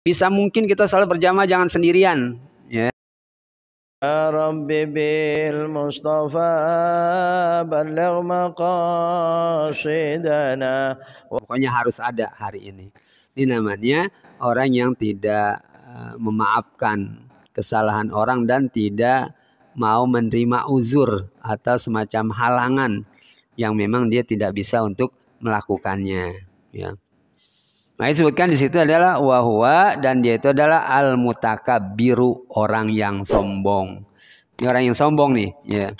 Bisa mungkin kita selalu berjamaah, jangan sendirian. Ya. Rabbi bil Mustafa balagh maqasidana. Pokoknya harus ada hari ini. Ini namanya orang yang tidak memaafkan kesalahan orang dan tidak mau menerima uzur atau semacam halangan yang memang dia tidak bisa untuk melakukannya. Ya. Nah, disebutkan di situ adalah wahwa, dan dia itu adalah al-mutakabbiru, orang yang sombong. Ini orang yang sombong nih, ya.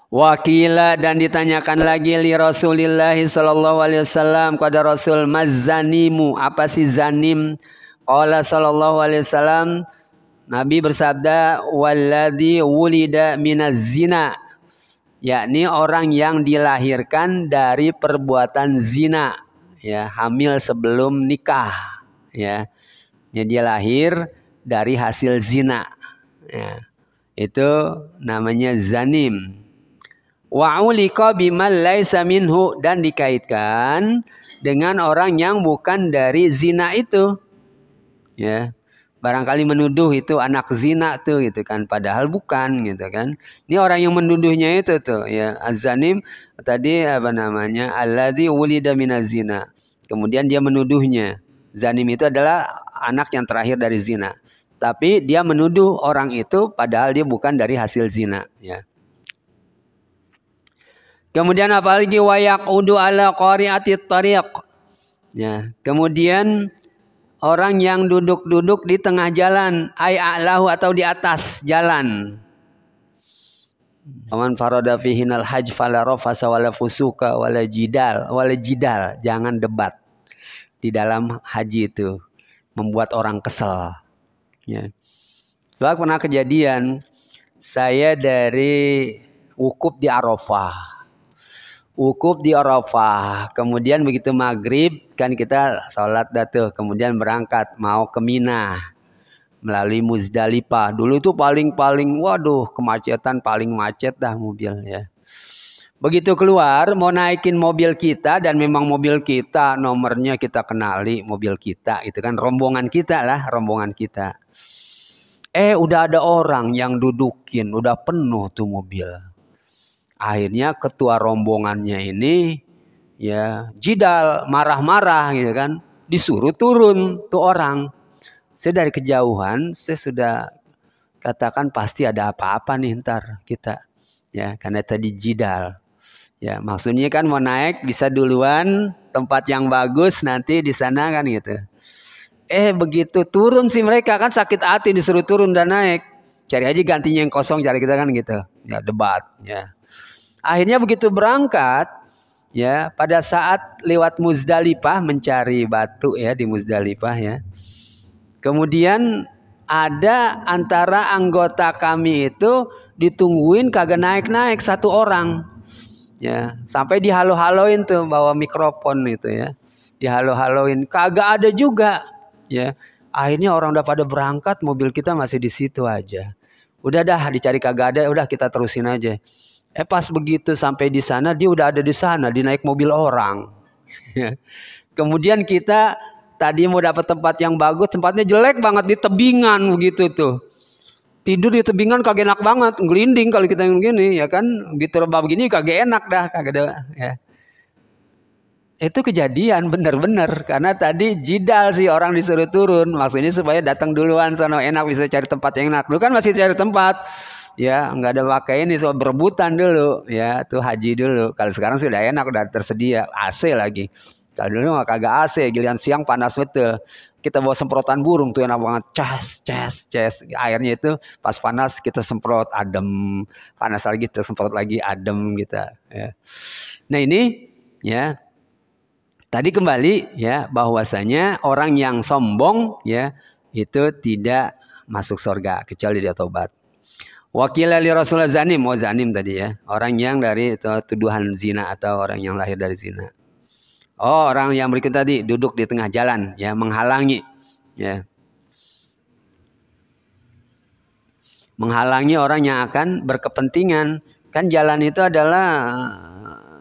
Wakila, dan ditanyakan lagi li Rasulillah sallallahu alaihi wasallam kepada Rasul, mazanimu, apa sih zanim? Qala sallallahu alaihi wasallam, Nabi bersabda, walladzi wulida minaz zina, yakni orang yang dilahirkan dari perbuatan zina, ya, hamil sebelum nikah, ya. Jadi dia lahir dari hasil zina, ya. Itu namanya zanim. Wa'ulika biman laisa minhu, dan dikaitkan dengan orang yang bukan dari zina itu, ya. Barangkali menuduh itu anak zina tuh, gitu kan, padahal bukan, gitu kan. Ini orang yang menuduhnya itu tuh, ya. Az-zanim tadi apa namanya, alladzi wulida minaz zina, kemudian dia menuduhnya. Zanim itu adalah anak yang terakhir dari zina, tapi dia menuduh orang itu padahal dia bukan dari hasil zina, ya. Kemudian apalagi wayaqudu ala qari'atit tariq, ya. Kemudian orang yang duduk-duduk di tengah jalan, ay a'lahu, atau di atas jalan. Man farada fihinal hajj fala rafasa wala fusuka wala jidal, jangan debat di dalam haji itu, membuat orang kesel, ya. Sebab pernah kejadian, saya dari wukuf di Arafah. Kemudian begitu maghrib kan kita sholat dah tuh, kemudian berangkat mau ke Mina melalui Muzdalifah. Dulu itu paling waduh, kemacetan, paling macet dah mobil, ya. Begitu keluar mau naikin mobil kita, dan memang mobil kita nomornya kita kenali, mobil kita itu kan rombongan kita. Udah ada orang yang dudukin, udah penuh tuh mobil. Akhirnya ketua rombongannya ini, ya, jidal, marah-marah, gitu kan, disuruh turun tuh orang. Saya dari kejauhan, saya sudah katakan pasti ada apa-apa nih ntar kita, ya, karena tadi jidal, ya, maksudnya kan mau naik bisa duluan, tempat yang bagus nanti di sana kan, gitu. Begitu turun sih mereka kan sakit hati, disuruh turun dan naik, cari aja gantinya yang kosong, cari kita kan, gitu, ya, debat, ya. Akhirnya begitu berangkat, ya, pada saat lewat Muzdalifah mencari batu, ya, di Muzdalifah, ya. Kemudian ada antara anggota kami itu ditungguin kagak naik-naik satu orang, ya, sampai dihalo-haloin tuh bawa mikrofon itu, ya, dihalo-haloin kagak ada juga, ya. Akhirnya orang udah pada berangkat, mobil kita masih di situ aja. Udah dah dicari kagak ada, udah kita terusin aja. Pas begitu sampai di sana, dia udah ada di sana, dinaik mobil orang. Kemudian kita tadi mau dapat tempat yang bagus, tempatnya jelek banget di tebingan begitu tuh. Tidur di tebingan kagak enak banget, ngelinding kalau kita yang gini, ya kan, gitu rebah begini kagak enak dah, kagak ada, ya. Itu kejadian bener-bener karena tadi jidal sih, orang disuruh turun, maksudnya supaya datang duluan sana enak, bisa cari tempat yang enak. Lu kan masih cari tempat, ya, nggak ada pakai ini, soal berebutan dulu, ya, tuh haji dulu. Kalau sekarang sudah enak, udah tersedia AC lagi. Kalau dulu mah kagak AC, giliran siang panas betul. Kita bawa semprotan burung tuh enak banget, cas. Airnya itu pas panas kita semprot adem, panas lagi kita semprot lagi adem, gitu, ya. Nah ini, ya, tadi kembali, ya, bahwasanya orang yang sombong, ya, itu tidak masuk surga kecuali dia tobat. Wakil ali Rasulullah zanim, zanim tadi, ya, orang yang dari tuduhan zina atau orang yang lahir dari zina. Orang yang berikut tadi duduk di tengah jalan, ya, menghalangi, ya, menghalangi orang yang akan berkepentingan. Kan jalan itu adalah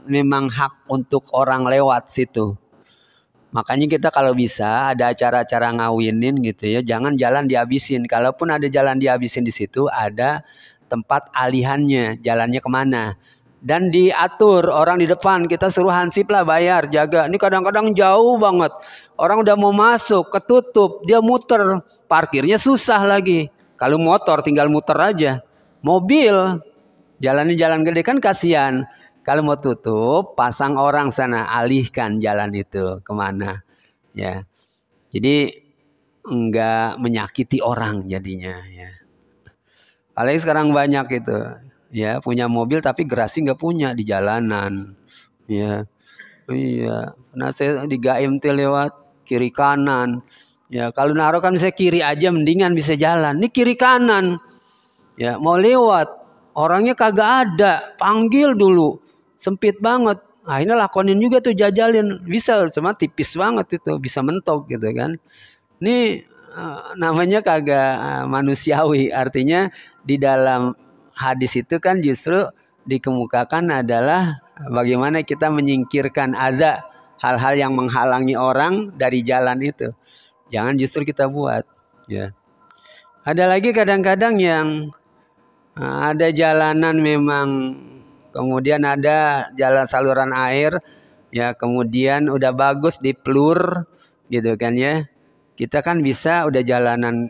memang hak untuk orang lewat situ. Makanya kita kalau bisa ada acara-acara ngawinin gitu ya, jangan jalan dihabisin. Kalaupun ada jalan dihabisin di situ, ada tempat alihannya, jalannya kemana. Dan diatur orang di depan, kita suruh hansip lah bayar, jaga. Ini kadang-kadang jauh banget. Orang udah mau masuk, ketutup, dia muter. Parkirnya susah lagi. Kalau motor tinggal muter aja. Mobil, jalannya jalan gede kan kasihan. Kalau mau tutup, pasang orang sana, alihkan jalan itu kemana. Ya, jadi enggak menyakiti orang jadinya. Ya. Apalagi sekarang banyak itu, ya punya mobil tapi gerasi nggak punya di jalanan. Ya, iya. Nah saya di GMT lewat kiri kanan. Ya kalau naruh kan bisa kiri aja, mendingan bisa jalan. Ini kiri kanan. Ya mau lewat, orangnya kagak ada, panggil dulu. Sempit banget. Nah ini lakonin juga tuh jajalin. Bisa cuma tipis banget itu. Bisa mentok gitu kan. Ini namanya kagak manusiawi. Artinya di dalam hadis itu kan justru dikemukakan adalah bagaimana kita menyingkirkan adza. Hal-hal yang menghalangi orang dari jalan itu. Jangan justru kita buat. Ya. Ada lagi kadang-kadang yang ada jalanan memang, kemudian ada jalan saluran air, ya kemudian udah bagus diplur gitu kan ya. Kita kan bisa udah jalanan,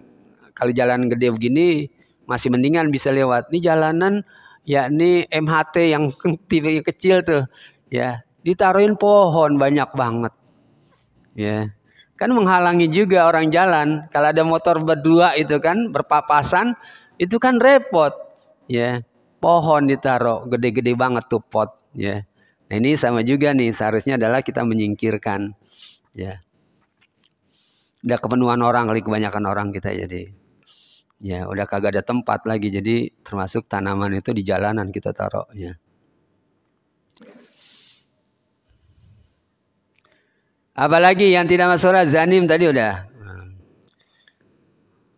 kalau jalan gede begini masih mendingan bisa lewat. Ini jalanan yakni MHT yang tipe kecil tuh, ya ditaruhin pohon banyak banget, ya kan menghalangi juga orang jalan. Kalau ada motor berdua itu kan berpapasan, itu kan repot. Ya, pohon ditaruh gede-gede banget tuh pot, ya. Nah, ini sama juga nih, seharusnya adalah kita menyingkirkan, ya. Udah kepenuhan orang kali, kebanyakan orang kita jadi. Ya, udah kagak ada tempat lagi, jadi termasuk tanaman itu di jalanan kita taruh, ya. Apalagi yang tidak masuk surah zanim tadi udah.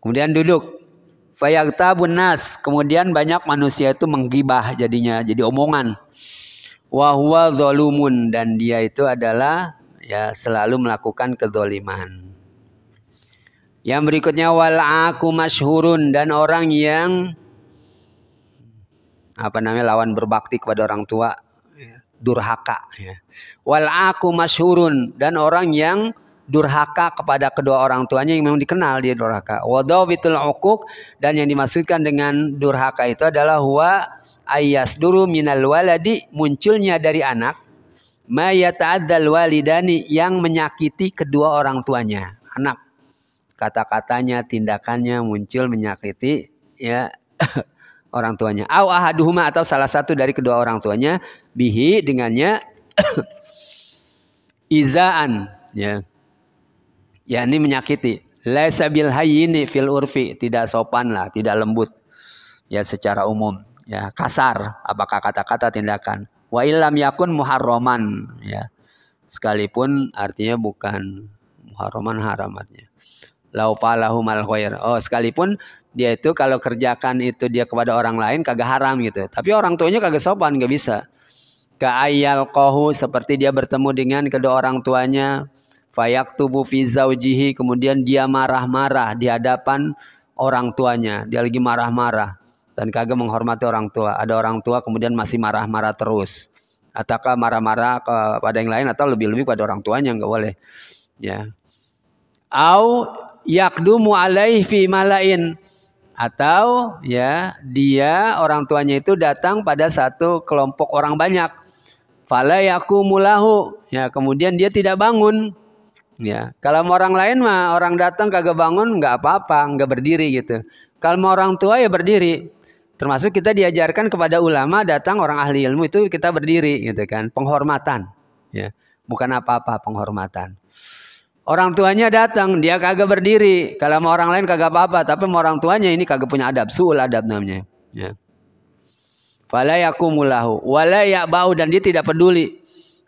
Kemudian duduk. Fayagtabun nas, kemudian banyak manusia itu menggibah jadinya, jadi omongan. Wa huwa zalumun, dan dia itu adalah ya selalu melakukan kezaliman. Yang berikutnya wal aku masyhurun, dan orang yang lawan berbakti kepada orang tua, durhaka ya. Wal aku masyhurun, dan orang yang durhaka kepada kedua orang tuanya yang memang dikenal dia durhaka. Wadawitul uquq, dan yang dimaksudkan dengan durhaka itu adalah huwa ayyasduru minal waladi, munculnya dari anak ma yata'addal walidani, yang menyakiti kedua orang tuanya. Anak kata-katanya, tindakannya muncul menyakiti ya orang tuanya. Au ahaduhuma, atau salah satu dari kedua orang tuanya, bihi, dengannya izaan ya. Ya ini menyakiti. Laisa bil hayyini fil urfi, tidak sopan lah, tidak lembut. Ya secara umum, ya kasar, apakah kata-kata, tindakan. Wa illam yakun muharraman, ya. Sekalipun artinya bukan muharraman, haram artinya. Lau falahu mal khair. Oh, sekalipun dia itu kalau kerjakan itu dia kepada orang lain kagak haram gitu. Tapi orang tuanya kagak sopan, enggak bisa. Ka'ayyal qahu, seperti dia bertemu dengan kedua orang tuanya. Fayaktubu fi zaujihi, kemudian dia marah-marah di hadapan orang tuanya. Dia lagi marah-marah dan kagak menghormati orang tua. Ada orang tua kemudian masih marah-marah terus. Ataukah marah-marah kepada yang lain, atau lebih-lebih pada orang tuanya, enggak boleh. Ya. Au yakdumu alaihi fi malain, atau ya dia orang tuanya itu datang pada satu kelompok orang banyak. Fala yakumulahu, ya kemudian dia tidak bangun. Ya, kalau mau orang lain mah orang datang kagak bangun nggak apa-apa, nggak berdiri gitu. Kalau mau orang tua ya berdiri. Termasuk kita diajarkan kepada ulama, datang orang ahli ilmu itu kita berdiri gitu kan, penghormatan. Ya, bukan apa-apa, penghormatan. Orang tuanya datang, dia kagak berdiri. Kalau mau orang lain kagak apa-apa, tapi mau orang tuanya ini kagak punya adab, suul adab namanya. Ya. Fala yakumulahu wala ya'bau, dan dia tidak peduli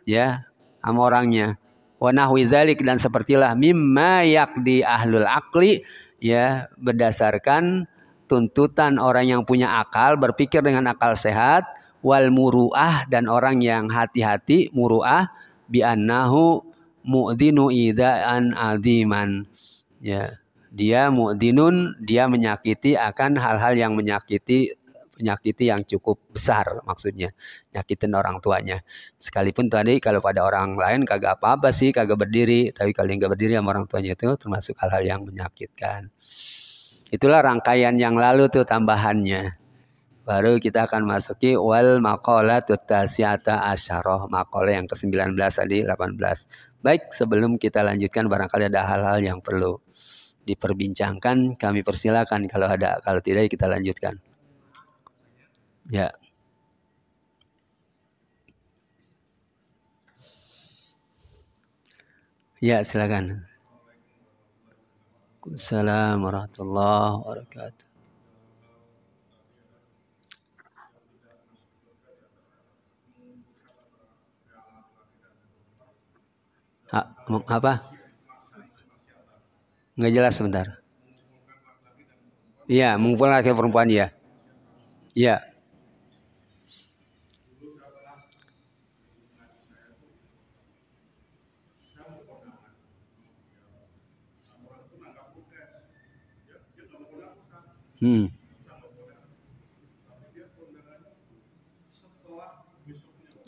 ya sama orangnya. Wa nahwi dzalik, dan sepertilah mimma yaqdi ahlul aqli, ya berdasarkan tuntutan orang yang punya akal, berpikir dengan akal sehat, wal muruah, dan orang yang hati-hati, muruah bi annahu mu'dinu idaan aziman. Ya, dia mu'dinun, dia menyakiti akan hal-hal yang menyakiti yang cukup besar, maksudnya nyakitin orang tuanya. Sekalipun tadi kalau pada orang lain kagak apa-apa sih, kagak berdiri, tapi kalau nggak berdiri sama orang tuanya itu termasuk hal-hal yang menyakitkan. Itulah rangkaian yang lalu tuh tambahannya. Baru kita akan masuki wal maqalatut tasi'ata asyarah, maqalah yang ke-19 tadi 18. Baik, sebelum kita lanjutkan barangkali ada hal-hal yang perlu diperbincangkan, kami persilakan kalau ada, kalau tidak kita lanjutkan. Ya. Ya, silakan. Assalamualaikum warahmatullahi wabarakatuh. Apa? Nggak jelas sebentar. Iya, mengumpulkan laki perempuan ya. Iya.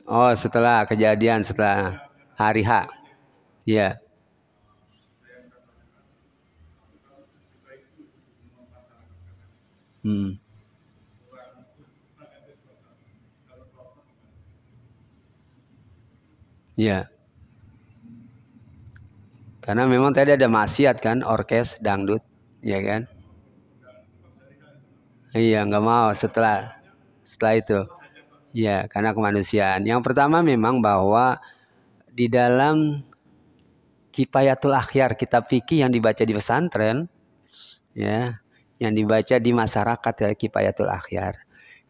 Oh, setelah kejadian, setelah hari H. Iya. Iya. Karena memang tadi ada maksiat kan, orkes dangdut, ya kan? Iya, nggak mau setelah itu. Ya, karena kemanusiaan. Yang pertama memang bahwa di dalam Kifayatul Akhyar, kitab fikih yang dibaca di pesantren, ya, yang dibaca di masyarakat ya, Kifayatul Akhyar,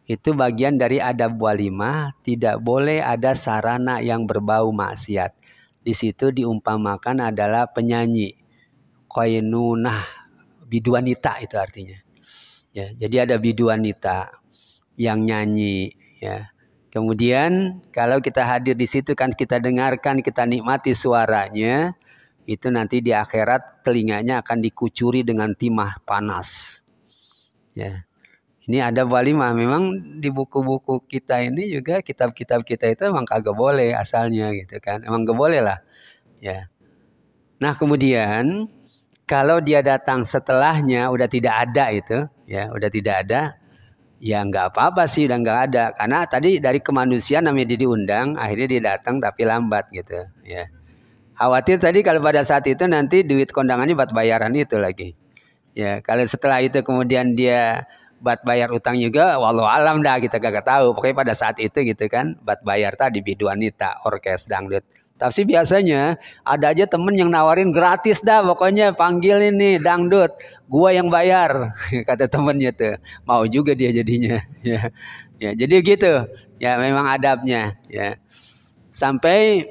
itu bagian dari adab walimah, tidak boleh ada sarana yang berbau maksiat. Di situ diumpamakan adalah penyanyi, qainunah, biduanita itu artinya. Ya, jadi ada biduanita yang nyanyi, ya. Kemudian kalau kita hadir di situ kan kita dengarkan, kita nikmati suaranya, itu nanti di akhirat telinganya akan dikucuri dengan timah panas. Ya. Ini ada walimah. Memang di buku-buku kita ini juga, kitab-kitab kita itu emang kagak boleh asalnya gitu kan. Emang gak boleh lah. Ya. Nah, kemudian kalau dia datang setelahnya udah tidak ada itu, ya, udah tidak ada, ya nggak apa-apa sih, udah nggak ada. Karena tadi dari kemanusiaan namanya dia diundang, akhirnya dia datang tapi lambat gitu, ya. Khawatir tadi kalau pada saat itu nanti duit kondangannya buat bayaran itu lagi. Ya, kalau setelah itu kemudian dia buat bayar utang juga, walau alam dah kita gak tahu. Pokoknya pada saat itu gitu kan, buat bayar tadi biduanita, orkes dangdut. Tapi biasanya ada aja temen yang nawarin gratis dah, pokoknya panggil ini dangdut, gua yang bayar, kata temennya tuh. Mau juga dia jadinya. Ya, ya jadi gitu. Ya memang adabnya. Ya, sampai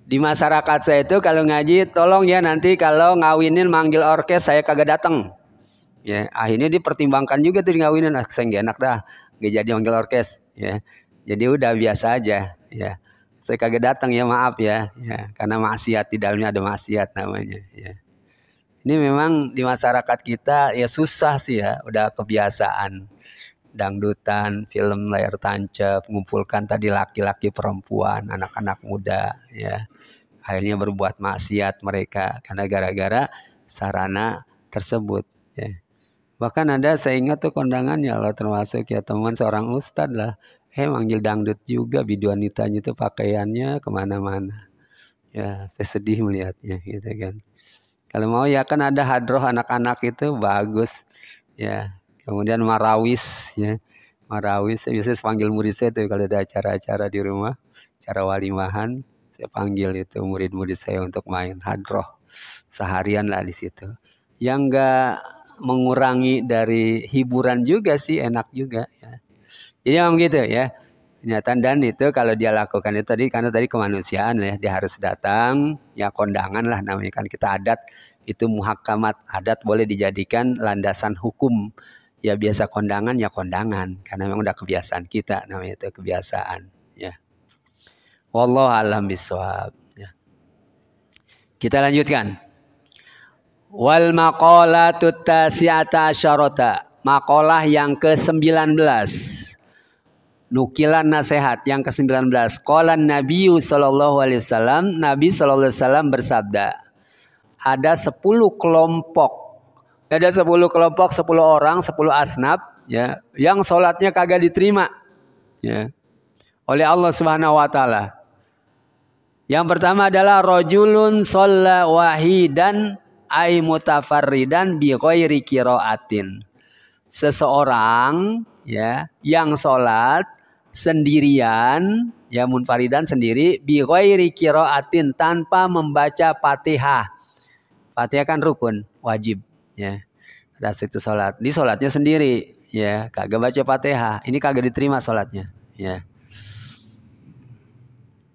di masyarakat saya itu kalau ngaji, tolong ya nanti kalau ngawinin manggil orkes saya kagak datang. Ya, akhirnya dipertimbangkan juga tuh ngawinin, saya nggak enak dah, nggak jadi manggil orkes. Ya, jadi udah biasa aja. Ya, saya kagak datang ya maaf ya. Ya, karena maksiat, di dalamnya ada maksiat namanya. Ya. Ini memang di masyarakat kita ya susah sih ya, udah kebiasaan dangdutan, film layar tancap, mengumpulkan tadi laki-laki, perempuan, anak-anak muda. Ya. Akhirnya berbuat maksiat mereka karena gara-gara sarana tersebut. Ya. Bahkan ada saya ingat tuh kondangannya lah, termasuk ya teman seorang ustadz lah. Manggil dangdut juga, biduanitanya itu pakaiannya kemana-mana. Ya saya sedih melihatnya gitu kan. Kalau mau ya kan ada hadroh anak-anak itu bagus. Ya. Kemudian marawis ya. Marawis saya biasanya panggil murid saya tuh kalau ada acara-acara di rumah, acara walimahan. Saya panggil itu murid-murid saya untuk main hadroh seharian lah di situ. Yang enggak mengurangi dari hiburan juga sih, enak juga. Ya. Jadi memang gitu ya. Kenyataan dan itu kalau dia lakukan itu tadi karena tadi kemanusiaan ya, dia harus datang, ya kondangan lah namanya kan kita adat itu muhakamat, adat boleh dijadikan landasan hukum. Ya biasa kondangan ya kondangan karena memang udah kebiasaan kita namanya itu kebiasaan ya. Wallahu a'lam bishawab. Ya. Kita lanjutkan. Wal maqalatut tasi'ata asyarata. Maqalah yang ke-19. Nukilan nasihat yang ke-19. Qalan Nabi sallallahu alaihi wasallam, Nabi sallallahu alaihi wasallam bersabda, ada 10 kelompok. Ada 10 kelompok, 10 orang, 10 asnaf ya, yang salatnya kagak diterima ya oleh Allah Subhanahu wa taala. Yang pertama adalah rajulun shalla wahidan ay mutafarridan bi ghairi qiraatin. Seseorang ya yang salat sendirian ya munfaridan sendiri bi ghairi qiraatin tanpa membaca Fatihah. Fatihah kan rukun, wajib ya. Das itu salat. Di salatnya sendiri ya, kagak baca Fatihah. Ini kagak diterima salatnya ya.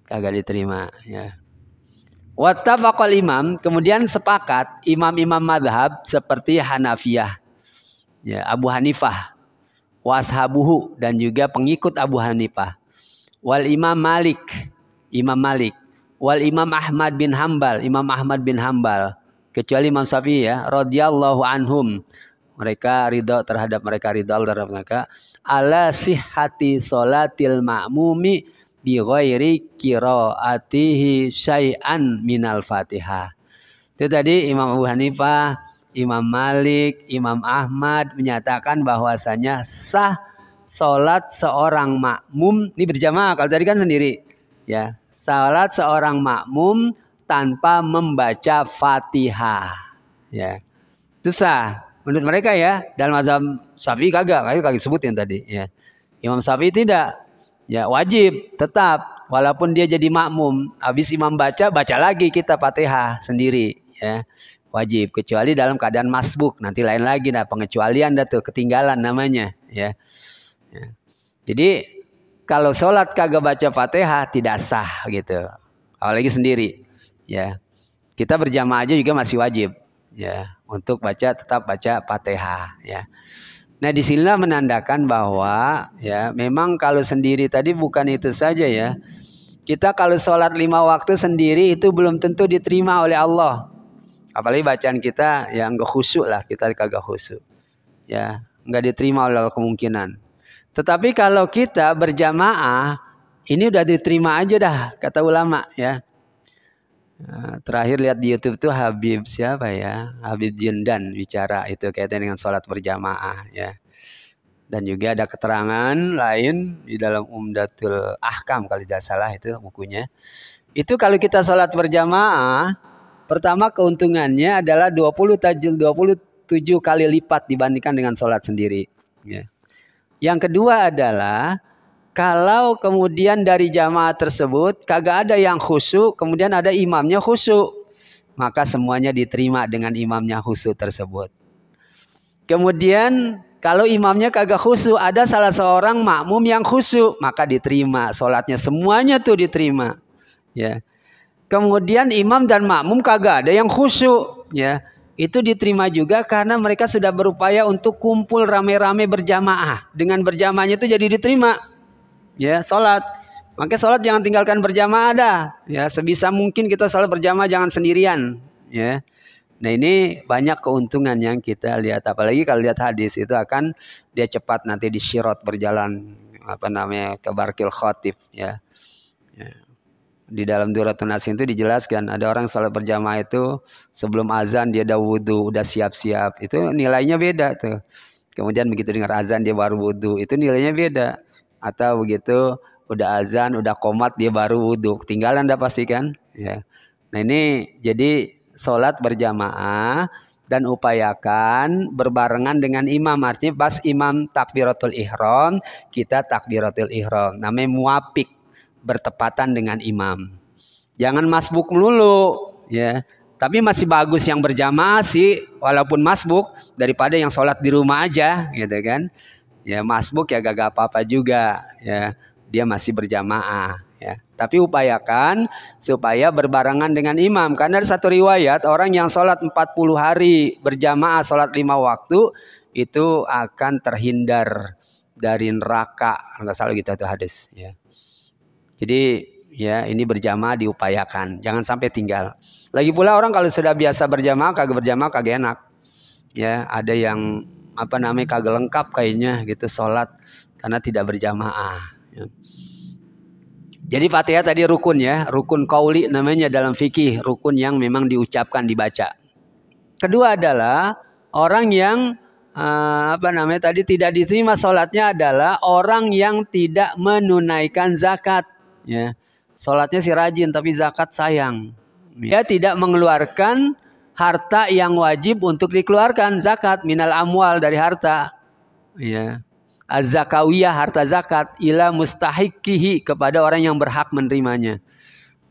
Kagak diterima ya. Wattafaqal imam, kemudian sepakat imam-imam madhab seperti Hanafiyah ya, Abu Hanifah, washabuhu dan juga pengikut Abu Hanifah, wal Imam Malik, Imam Malik, wal Imam Ahmad bin Hambal, Imam Ahmad bin Hambal, kecuali Imam Syafi'i ya, radhiyallahu anhum, mereka ridha terhadap mereka, ridha terhadap mereka, ala sihhati sholatil ma'mumi bi ghairi qiraatihi syai'an minal Fatihah. Itu tadi Imam Abu Hanifah, Imam Malik, Imam Ahmad menyatakan bahwasanya sah salat seorang makmum, ini berjamaah, kalau tadi kan sendiri ya, salat seorang makmum tanpa membaca Fatihah ya. Itu sah menurut mereka ya. Dalam mazhab Syafi'i kagak sebutin tadi ya. Imam Syafi'i tidak ya, wajib tetap walaupun dia jadi makmum, habis imam baca lagi kita Fatihah sendiri ya, wajib, kecuali dalam keadaan masbuk, nanti lain lagi, nah pengecualian dah tuh, ketinggalan namanya ya. Ya. Jadi kalau sholat kagak baca Fatihah tidak sah gitu, apalagi sendiri ya. Kita berjamaah aja juga masih wajib ya untuk tetap baca Fatihah ya. Nah, disinilah menandakan bahwa ya memang kalau sendiri tadi bukan itu saja ya. Kita kalau sholat 5 waktu sendiri itu belum tentu diterima oleh Allah. Apalagi bacaan kita yang enggak khusyuk lah, kita kagak khusyuk. Ya, enggak diterima oleh Allah kemungkinan. Tetapi kalau kita berjamaah, ini udah diterima aja dah kata ulama ya. Nah, terakhir lihat di YouTube tuh Habib siapa ya? Habib Jindan bicara itu kaitan dengan sholat berjamaah ya. Dan juga ada keterangan lain di dalam Umdatul Ahkam kalau tidak salah itu bukunya. Itu kalau kita sholat berjamaah, pertama keuntungannya adalah 27 kali lipat dibandingkan dengan sholat sendiri ya. Yang kedua adalah kalau kemudian dari jamaah tersebut kagak ada yang khusyuk, kemudian ada imamnya khusyuk, maka semuanya diterima dengan imamnya khusyuk tersebut. Kemudian kalau imamnya kagak khusyuk, ada salah seorang makmum yang khusyuk, maka diterima sholatnya, semuanya tuh diterima ya. Kemudian imam dan makmum kagak ada yang khusyuk ya, itu diterima juga karena mereka sudah berupaya untuk kumpul rame-rame berjamaah. Dengan berjamaahnya itu jadi diterima ya sholat. Makanya sholat jangan tinggalkan berjamaah dah ya, sebisa mungkin kita sholat berjamaah, jangan sendirian ya. Nah, ini banyak keuntungan yang kita lihat, apalagi kalau lihat hadis itu akan dia cepat nanti di syirat berjalan ke barkil khatib ya. Ya. Di dalam Duratun Nasin itu dijelaskan ada orang sholat berjamaah itu sebelum azan dia udah wudhu, udah siap-siap, itu nilainya beda tuh. Kemudian begitu dengar azan dia baru wudhu, itu nilainya beda. Atau begitu udah azan, udah qomat dia baru wudhu, ketinggalan dah pasti kan ya. Nah, ini jadi sholat berjamaah dan upayakan berbarengan dengan imam, artinya pas imam takbiratul ihram kita takbiratul ihram, namanya muwafiq, bertepatan dengan imam. Jangan masbuk melulu ya. Tapi masih bagus yang berjamaah sih walaupun masbuk daripada yang sholat di rumah aja gitu kan. Ya masbuk ya gak apa-apa juga ya, dia masih berjamaah ya. Tapi upayakan supaya berbarengan dengan imam, karena ada satu riwayat orang yang sholat 40 hari berjamaah sholat 5 waktu itu akan terhindar dari neraka, nggak salah gitu tuh hadis ya. Jadi Ya, ini berjamaah diupayakan, jangan sampai tinggal. Lagi pula orang kalau sudah biasa berjamaah kagak enak. Ya, ada yang kagak lengkap kayaknya gitu sholat karena tidak berjamaah. Ya. Jadi Fatihah tadi rukun ya, rukun qauli namanya dalam fikih, rukun yang memang diucapkan dibaca. Kedua adalah orang yang tadi tidak diterima sholatnya adalah orang yang tidak menunaikan zakat. Ya. Sholatnya sih rajin tapi zakat sayang. Dia tidak mengeluarkan harta yang wajib untuk dikeluarkan, zakat minal amwal dari harta. Ya. Az-zakawiyah, harta zakat, ila mustahiqihi, kepada orang yang berhak menerimanya.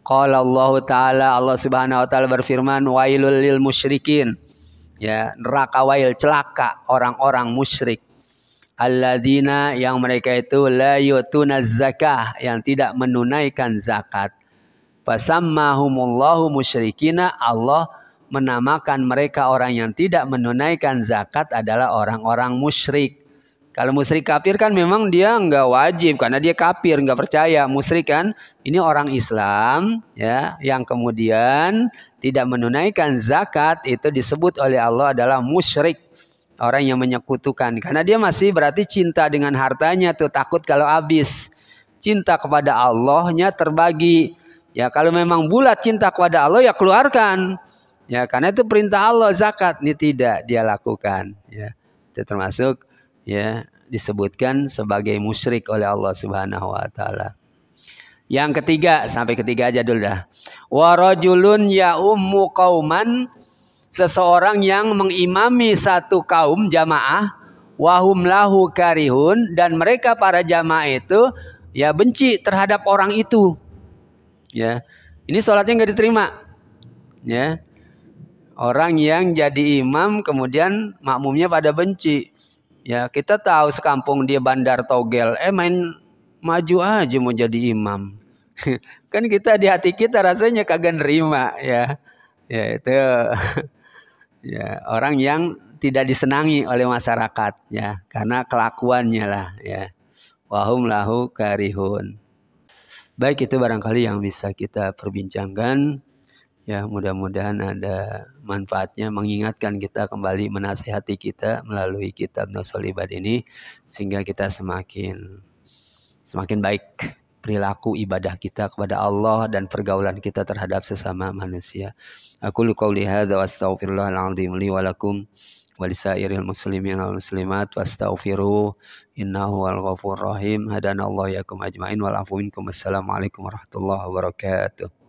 Qala Allah Ta'ala, Allah Subhanahu wa Ta'ala berfirman, wailul lil musyrikin. Ya, neraka wail, celaka orang-orang musyrik. Alladzina, yang mereka itu la yu'tunaz zakah, yang tidak menunaikan zakat. Fasammahumullahu musyrikina, Allah menamakan mereka orang yang tidak menunaikan zakat adalah orang-orang musyrik. Kalau musyrik kafir kan memang dia nggak wajib karena dia kafir, nggak percaya. Musyrik kan ini orang Islam ya yang kemudian tidak menunaikan zakat, itu disebut oleh Allah adalah musyrik. Orang yang menyekutukan, karena dia masih berarti cinta dengan hartanya tuh, takut kalau habis. Cinta kepada Allahnya terbagi. Ya kalau memang bulat cinta kepada Allah ya keluarkan. Ya karena itu perintah Allah zakat, ini tidak dia lakukan. Ya itu termasuk ya disebutkan sebagai musyrik oleh Allah Subhanahu wa Ta'ala. Yang ketiga, sampai ketiga aja dulu dah. Wa rajulun ya ummu qauman, seseorang yang mengimami satu kaum jamaah, wahum lahu karihun, dan mereka para jamaah itu ya benci terhadap orang itu. Ya. Ini sholatnya nggak diterima. Ya. Orang yang jadi imam kemudian makmumnya pada benci. Ya, kita tahu sekampung dia bandar togel, main maju aja mau jadi imam. Kan kita di hati kita rasanya kagak nerima ya. Ya itu ya, orang yang tidak disenangi oleh masyarakat ya, karena kelakuannya lah ya. Wahum lahu karihun. Baik, itu barangkali yang bisa kita perbincangkan. Ya, mudah-mudahan ada manfaatnya, mengingatkan kita kembali, menasihati kita melalui kitab Nushul Ibad ini, sehingga kita semakin baik perilaku ibadah kita kepada Allah dan pergaulan kita terhadap sesama manusia. Aku qouli hadza wa astaghfirullahal azim li wa lakum wa lisairil muslimin wal muslimat wastaghfiruhu innahu wal ghafurur rahim. Hadanallahu yakum ajmain wal afu minkum. Assalamualaikum warahmatullahi wabarakatuh.